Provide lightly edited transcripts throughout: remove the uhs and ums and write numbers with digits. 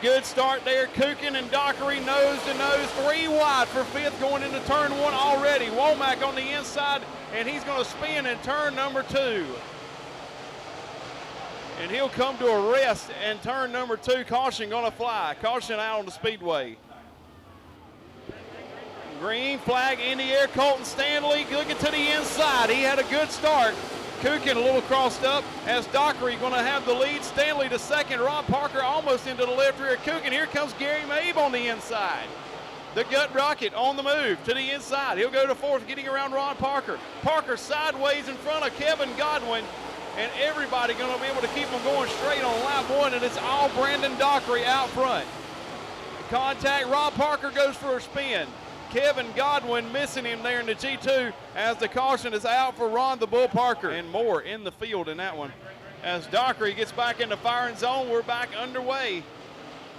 good start there. Kukin and Dockery nose to nose, 3 wide for 5th going into turn 1 already. Womack on the inside, and he's going to spin in turn number 2. And he'll come to a rest in turn number 2. Caution going to fly. Caution out on the speedway. Green flag in the air. Colton Stanley looking to the inside. He had a good start. Kukin a little crossed up as Dockery going to have the lead. Stanley to second. Ron Parker almost into the left rear. Kukin. Here comes Gary Mabe on the inside. The Gut Rocket on the move to the inside. He'll go to 4th, getting around Ron Parker. Parker sideways in front of Kevin Godwin. And everybody going to be able to keep them going straight on lap 1, and it's all Brandon Dockery out front. Contact, Ron Parker goes for a spin. Kevin Godwin missing him there in the G2 as the caution is out for Ron the Bull Parker. And more in the field in that one. As Dockery gets back in the firing zone, we're back underway.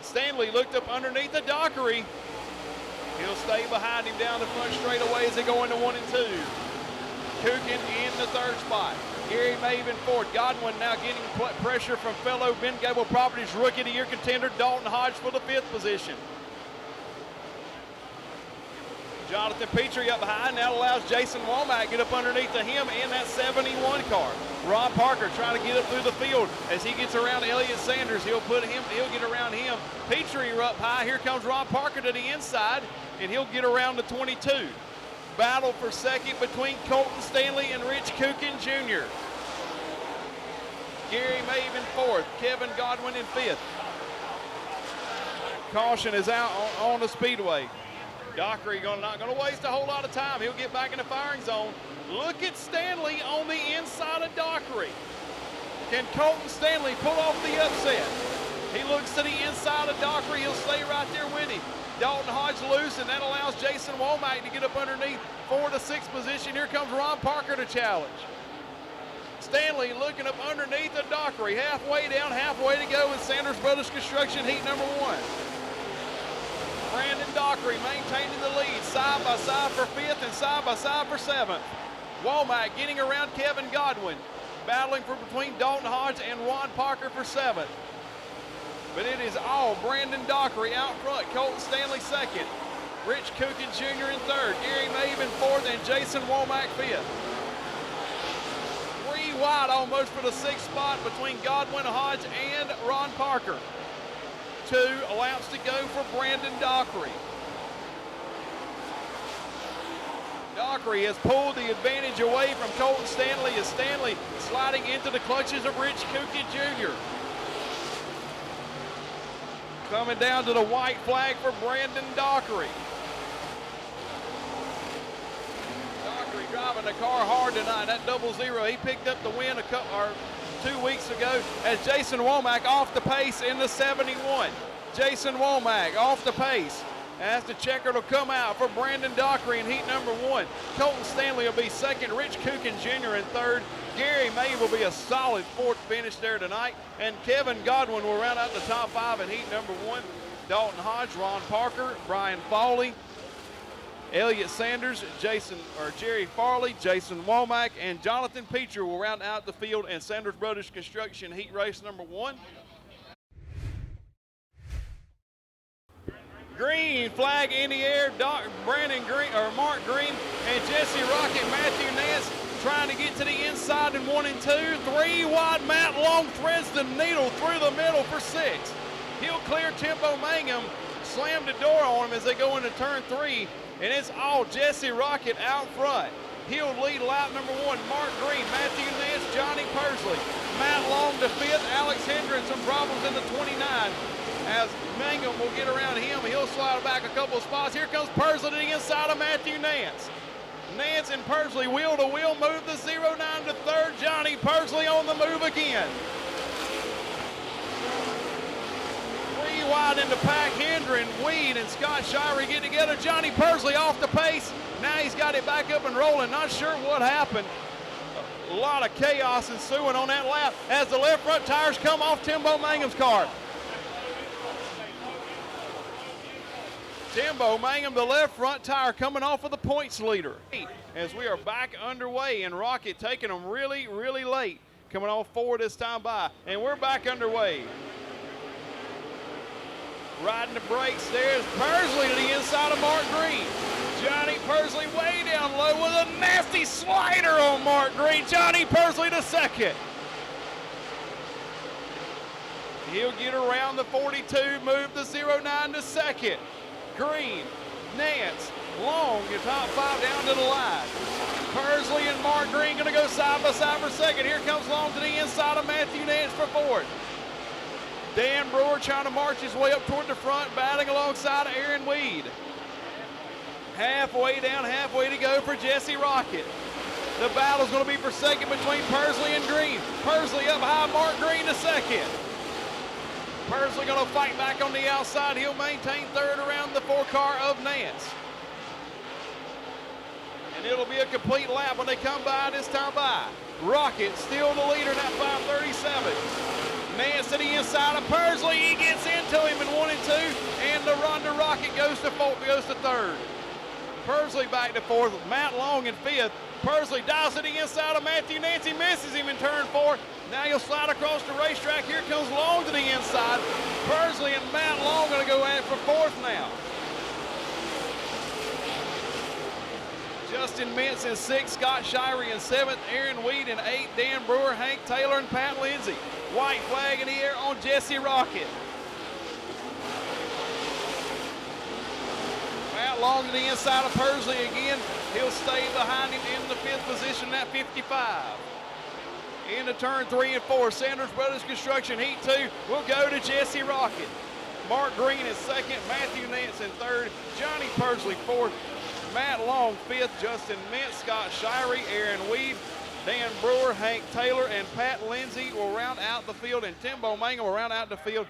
Stanley looked up underneath the Dockery. He'll stay behind him down the front straightaway as they go into 1 and 2. Kukin in the 3rd spot. Gary Mabe in 4th. Godwin now getting pressure from fellow Ben Gable Properties Rookie of the Year contender Dalton Hodge for the 5th position. Jonathan Petrie up behind now allows Jason Womack get up underneath of him in that 71 car. Ron Parker trying to get up through the field as he gets around Elliott Sanders. He'll get around him. Petrie up high. Here comes Ron Parker to the inside, and he'll get around the 22. Battle for second between Colton Stanley and Rich Kukin Jr. Gary Mabe in 4th. Kevin Godwin in 5th. Caution is out on the speedway. Dockery not going to waste a whole lot of time. He'll get back in the firing zone. Look at Stanley on the inside of Dockery. Can Colton Stanley pull off the upset? He looks to the inside of Dockery. He'll stay right there with him. Dalton Hodge loose, and that allows Jason Womack to get up underneath 4th to 6th position. Here comes Ron Parker to challenge. Stanley looking up underneath the Dockery. Halfway down, halfway to go in Sanders Brothers Construction heat number 1. Brandon Dockery maintaining the lead, side by side for 5th and side by side for 7th. Womack getting around Kevin Godwin, battling for between Dalton Hodge and Ron Parker for 7th. But it is all Brandon Dockery out front. Colton Stanley 2nd. Rich Kukin Jr. in 3rd. Gary Mabe in 4th and Jason Womack 5th. 3 wide almost for the 6th spot between Godwin, Hodge, and Ron Parker. 2 laps to go for Brandon Dockery. Dockery has pulled the advantage away from Colton Stanley as Stanley sliding into the clutches of Rich Kukin Jr. Coming down to the white flag for Brandon Dockery. Dockery driving the car hard tonight. That 00, he picked up the win 2 weeks ago as Jason Womack off the pace in the 71. Jason Womack off the pace as the checker will come out for Brandon Dockery in heat number 1. Colton Stanley will be 2nd. Rich Kukin Jr. in 3rd. Gary Mabe will be a solid 4th finish there tonight. And Kevin Godwin will round out the top 5 in heat number 1. Dalton Hodge, Ron Parker, Brian Fawley, Elliott Sanders, Jerry Farley, Jason Womack, and Jonathan Petrie will round out the field in Sanders Brothers Construction heat race number 1. Green flag in the air. Mark Green and Jesse Rocket, Matthew Nance trying to get to the inside in 1 and 2. 3 wide. Matt Long threads the needle through the middle for 6. He'll clear Tempo Mangum, slam the door on him as they go into turn 3, and it's all Jesse Rocket out front. He'll lead lap number 1. Mark Green, Matthew Nance, Johnny Persley, Matt Long to 5th, Alex Hendricks, some problems in the 29. As Mangum will get around him, he'll slide back a couple of spots. Here comes Persley to the inside of Matthew Nance. Nance and Persley wheel to wheel move the 09 to 3rd. Johnny Persley on the move again. 3 wide in the pack. Hendren, Weed, and Scott Shirey get together. Johnny Persley off the pace. Now he's got it back up and rolling. Not sure what happened. A lot of chaos ensuing on that lap as the left front tires come off Timbo Mangum's car. Timbo Mangum, the left front tire coming off of the points leader. As we are back underway, and Rocket taking them really, really late, coming off 4 this time by, and we're back underway. Riding the brakes, there's Persley to the inside of Mark Green. Johnny Persley way down low with a nasty slider on Mark Green. Johnny Persley to second. He'll get around the 42, move the 09 to second. Green, Nance, Long, your top 5 down to the line. Persley and Mark Green gonna go side by side for second. Here comes Long to the inside of Matthew Nance for fourth. Dan Brewer trying to march his way up toward the front, batting alongside Aaron Weed. Halfway down, halfway to go for Jesse Rocket. The battle's going to be for second between Persley and Green. Persley up high, Mark Green to second. Persley going to fight back on the outside. He'll maintain third around the 4-car of Nance. And it'll be a complete lap when they come by this time by. Rocket still the leader in that 537. Nance to the inside of Persley. He gets into him in 1 and 2, and the run to Rocket goes to third. Persley back to fourth. Matt Long in fifth. Persley dives to the inside of Matthew Nance. He misses him in turn 4. Now he'll slide across the racetrack. Here comes Long to the inside. Persley and Matt Long going to go at it for fourth now. Justin Mintz in 6th, Scott Shirey in 7th, Aaron Weed in 8th, Dan Brewer, Hank Taylor, and Pat Lindsay. White flag in the air on Jesse Rocket. Matt Long to the inside of Persley again. He'll stay behind him in the 5th position at 55. Into turn 3 and 4, Sanders Brothers Construction Heat 2 will go to Jesse Rocket. Mark Green is 2nd, Matthew Nance in 3rd, Johnny Persley 4th, Matt Long 5th, Justin Mintz, Scott Shirey, Aaron Weed, Dan Brewer, Hank Taylor, and Pat Lindsay will round out the field, and Timbo Mangum will round out the field